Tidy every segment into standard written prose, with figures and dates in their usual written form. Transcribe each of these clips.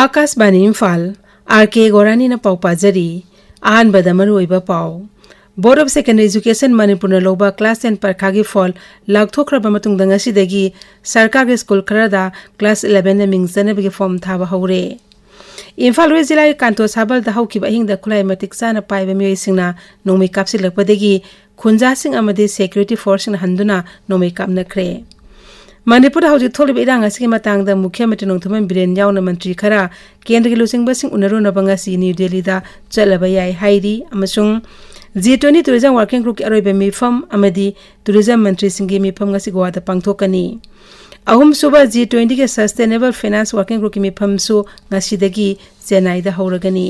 Akashvani Imphal R.K.Gorani na paupajari ahanbada maruoiba pau Board of Secondary Education Manipur loba class 10 parkhagi fall lagthokraba matungda ngasidagi sarkari school kharada class 11 na mingsanabigi form thaba haure Imphal West Jilai Kanto Sabal da haukiba hingda khulai matik sana paiba miyoi singna nongmei kapsilakpadagi khunja sing amadi security force na handuna nongmei kapnakre Manipur hauji tholiba irang asigi matangda Mukhyamantri Nongthaman Biren yauna mantri khara kendra gi lusingba sing unaruna bangasi New Delhi da chalaba yai hairi amasung G20 tourism working group ki aroiba mifam amadi tourism mantri singi mifam ngasi goa da pangthokani ahum suba G20 ke sustainable finance working group ki mifam su ngasi dagi Chennai da hauragani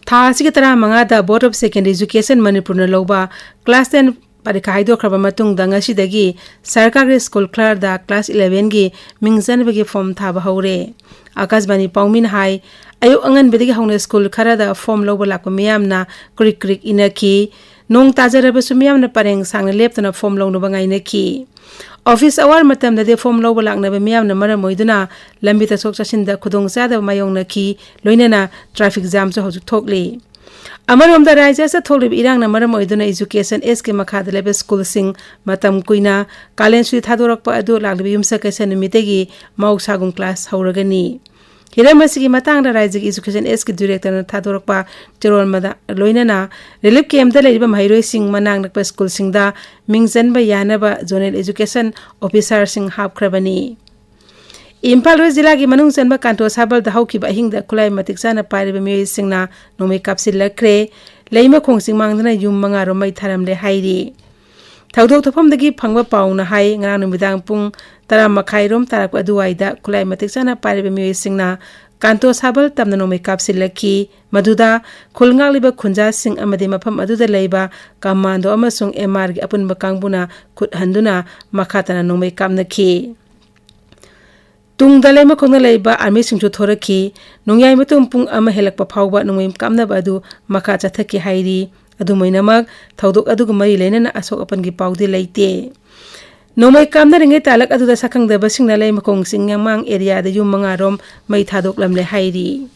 Thasi kitara mangada Board of Secondary Education Manipur na loba class 10 parikha haidokraba matungda ngasidagi sarkari school clerk da class 11 gi mingjanbagi form thaba haure Akashbani Paumin hai ayu angan bedigi hauna school khara da form loba lakpa miyamna krik krik inaki nong tajaraba sumiyamna pareng sangna leptana form longno bangai naki Office hour matam de form loba lakna be miyam na mara moiduna lambi ta sok chasin da khudong sada mayong na ki loinana traffic jam so hoju thokli amarom da raja sa tholi irang na mara moiduna education SK makha de lebe school sing matam kuina kalen sui thadorak pa adu lakli yumsa kaisen mitegi mauk sagum class hauragani Hiramasi matang da Raja Education SK Director na thadorak pa tirol mada loinana relief camp da leiba mairoi sing manang nakpa school sing da mingjan ba yana ba zonal education officer sing hab khrabani Imphal West Jila gi manung san ba kanto sabal da hauki ba hing da khulai matik sana pare ba mi sing na nomei kapsil lakre leima khong sing mangdana yum manga ro mai tharam le hairi Thaudok thopam dagi phangba pauna hai ngrang numidang pung tara makhai rom tarak aduai da khulai matik sana pare ba mi sing na kanto sabal tamna nomei kapsil laki maduda khulnga liba khunja sing amade mafam aduda leiba kamando amasung MR gi apun bakangbuna khut handuna makhatana nomei kapnaki Tungdalai makhongna leiba army singchu thoraki nongyai matum pung ama helakpa phawba nongmei kamna badu makha chathaki hairi adu moinamak thaudok adu gumai leinana asok apan gi pawdi leite nomai kamna ringai talak adu da sakhang da basingna lei makong singyamang area da yum manga rom mai thadok lamle hairi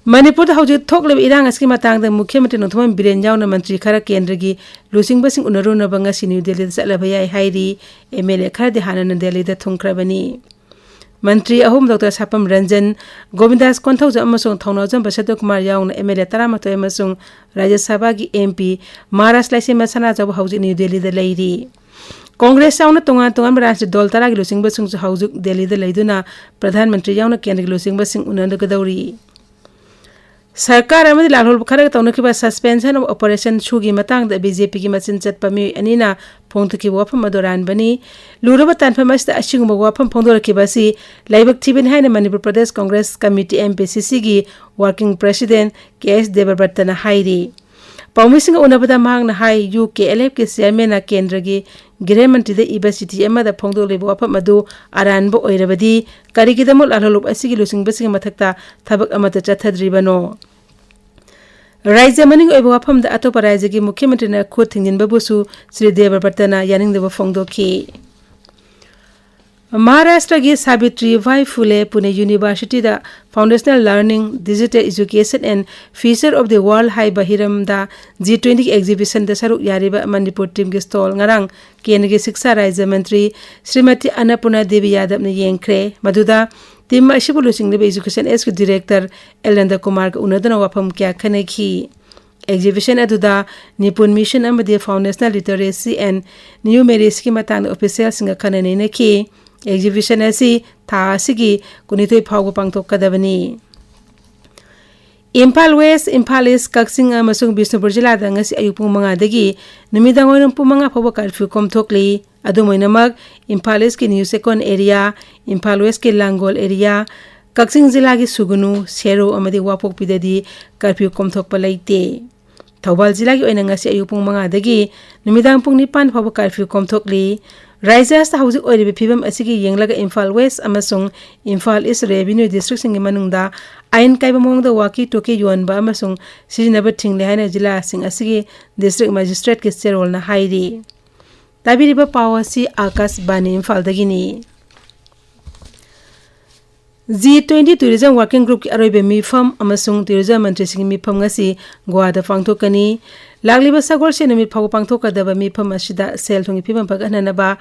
Manipur da hauji thokle irang aski matang da Mukhyamantri Nongthaman Biren yauna mantri khara kendra gi lusing basing unaruna bangasi New Delhi da chalaba yai hairi MLA khara de hanan Delhi da thungkrabani Mantri ahum Dr. Sapam Ranjan Govindas Konthauja amasung Thaunajam Basadak Kumar yauna MLA Taramato amasung Rajya Sabha gi MP Maharashtra laise masana jab hauji New Delhi da leiri Congress yauna tonga Maharashtra dol tara gi lusing basing haujuk Delhi da leiduna Pradhan Mantri yauna kendra gi lusing basing unanda gadauri Sarkar amadi lalhol khara tawnakiba suspension of operation sugi matang da BJP ki machin chatpa mi anina phongtuki wafam adoran bani luraba tanpham asta asinguma wafam phongdoraki basi laibak thibin haina Manipur Pradesh Congress Committee MPCC gi working president KS Debabrata hairi Paumising unabada mahang na hai UKLF ke chairman na kendra gi Gire Mantri da University amada phongdole wafam adu aranbo oirabadi karigidamul lalholup asigi lusing basing mathakta thabak amata chathadribano Raja maning oiba wafam da atopa raja gi Mukhyamantri na khut thingjin babusu Sri Debabrata na yaning deba phongdoki Maharashtra gi Savitri Bhai Phule Pune University da Foundational Learning Digital Education and Future of the World Hai Bahiram da G20 exhibition da saruk yariba Manipur team gi stall ngarang kendra gi Shiksha Raja Mantri Srimati Annapurna Devi Yadav na yengkhre maduda team asibu lusing the education SK director Elanda Kumar ka unadana wafam kya khanaki exhibition aduda Nipun mission amadi foundational literacy and numeracy ki matang official singa khanane na ki exhibition asi tha asigi kunitoi phawga pangthok kadabani Imphal West Imphal East Kaksing amasung Bisnupur jila da ngasi ayupung manga dagi numidang oinam pumanga phawba curfew komthokli adu moinamak Imphal East ki New Second area Imphal West ki Langol area Kaksing jila gi Sugunu Sero amadi wapok pidadi curfew komthokpa leite Thawbal jila gi oina ngasi ayupung manga dagi numidang pung 9 phawba curfew komthokli Raijasta hauzik oiribi phibam asigi yenglaga Imphal West amasung Imphal East Revenue District singi manungda ain kaiba mongda waki toki yonba amasung sijinaba thingle haina jila sing asigi district magistrate ke serol na hairi tabiriba pawasi Akas Bani Imphal dagini G20 Tourism Working Group ki aroibe mifam amasung tourism mantri singi mifam ngasi Goa da pangthokani lagliba sagol se namit phaw pangthokadaba mifam asida sel thungi phibam paghanaba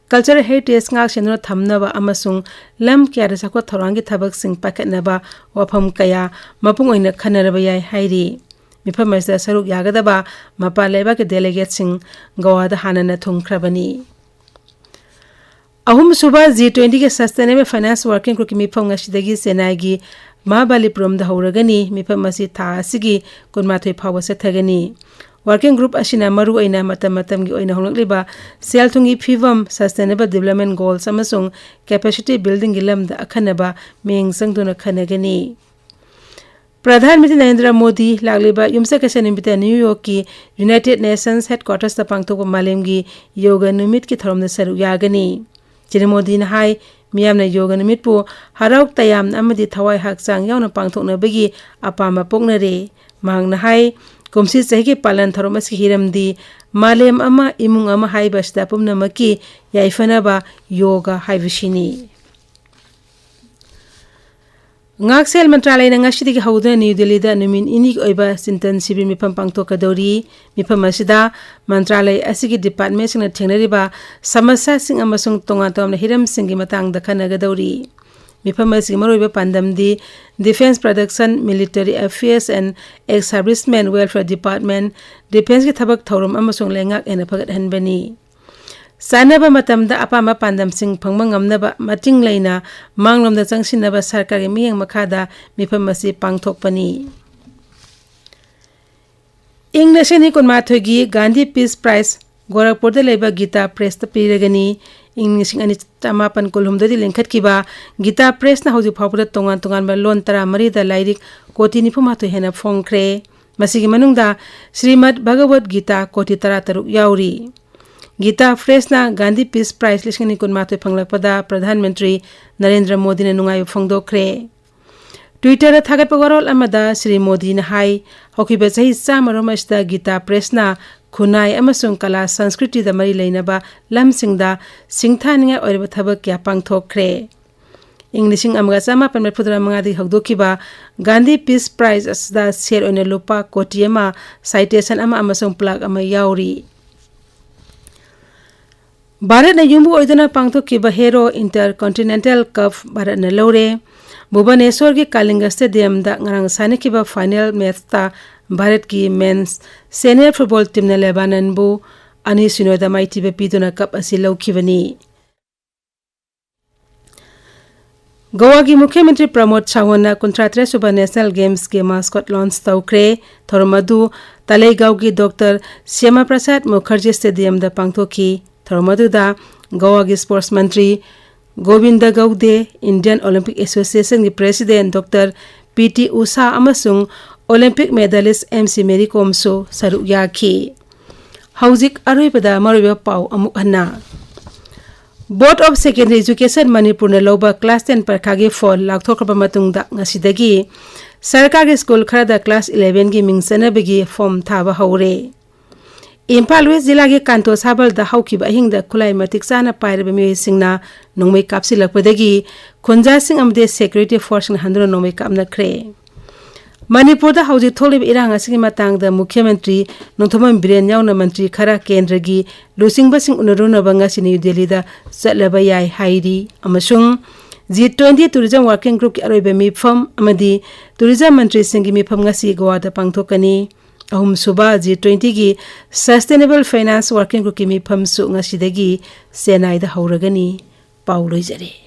cultural heritage ngak senuna thamnaba amasung lam kyara sakwa thorangi thabak sing pakatnaba wafam kaya mapung oina khanaraba yai hairi mifam asida saruk yagadaba mapa leba ke delegate sing Goa da hanana thungkhrabani Ahum suba G20 ke Sustainable Finance Working Group ki mifam ngasidagi senagi Mahabalipuram da hauragani mifam asi tha asigi kunmathoi phawa sathagani Working Group asina maru aina matam gi oina hongliba selthungi phivam Sustainable Development Goals amasung capacity building gilam da akhanaba meng sangduna khanagani Pradhan Mantri Narendra Modi lagliba yumsa kasanimita New York ki United Nations Headquarters da pangthokpa malemgi yoga numit ki tharom da saru yagani Chiri Modi na hai miyamna yoga numit pu harauk tayam amadi thawai hakchang yauna pangthokna bagi apama poknare mang na hai kumsi sahi palan tharom aski hiramdi malem ama imung ama hai basta pumna maki yaifana ba yoga hai vishini Ngaksel Mantralay na ngashidi ki hawduna New Delhi da numin inig oiba sintan sibir mipam pangthokadori mipam asida Mantralay asigi department sing na thengnariba samasya sing amasung tonga-tongna hiram singi matang da khanagadori mipam asigi maroiba pandamdi Defense Production Military Affairs and Ex-Servicemen Welfare Department Defense ki thabak thorum amasung lengak ena phagathanbani Sanaba matamda apama pandam sing phangmangamnaba mating leina manglomda changsinaba sarkar gi miyeng makhada miphamasi pangthokpani English ni kunmathogi Gandhi Peace Prize Gorakhpur da leba Gita Press ta piragani English ani tamapan kolhumda di lengkhat kiba Gita Press na hoji phawpura tongan tongan ba lon tara mari da lairik koti ni phumatho hena phongkhre masigi manungda Srimad Bhagavad Gita koti tara taruk yauri Gita Fresna Gandhi Peace Prize lishani kunmatoi phanglakpada Pradhan Mantri Narendra Modi na nungai phongdokre Twitter da thagatpa warol amada Sri Modi na hai hokiba chahi chamaromasta Gita Pressna khunai amasung kala sanskriti da mari leinaba lamsingda singthaninga oirba thabak kya pangthokre Englishing amga chama panme phudra mangadi hogdokiba Gandhi Peace Prize asda share oina lupa koti ama citation ama amasung plug ama yauri Bharat na yumbu oidana pangthokiba Hero Intercontinental Cup Bharat na lore Bhubaneswar ki Kalinga Stadium da ngarang sanikiba final match ta Bharat ki men's senior football team na Lebanon bu ani sinoda maiti be piduna cup asi laukibani Goa ki Mukhyamantri Pramod Sawant 53 suba National Games ke mascot launch taukre thormadu Talegaon ki Dr Syama Prasad Mukherjee Stadium da pangthoki Thormaduda Goa ki Sports Mantri Govinda Gaude Indian Olympic Association ki President Dr P.T. Usha amasung Olympic medalist MC Mary Kom so saru yaki Hauzik aroibada maroiba pau amuk hanna Board of Secondary Education Manipur na loba class 10 parkhagi fall lakthokraba matungda ngasidagi sarkar ki school kharada class 11 ki mingsanabagi form thaba haure Imphal West Jilla ki Kanto Sabal da haukiba ahingda khulai matik sana pairaba mi singna nongmei kapsilakpadagi khunja sing amde security force na handro nongmei kapna khre Manipur da hauji tholib irang asigi matang da Mukhyamantri Nongthomam Biren yauna mantri khara kendra gi lusingba sing unaruna banga sini Delhi da chatlaba yai hairi amasung G20 Tourism Working Group ki aroiba mifam amadi Tourism Mantri singi mifam ngasi Goa da pangthokani Ahum suba G20 ki Sustainable Finance Working Group ki mifam su ngasidagi senai da hauragani pauloi jare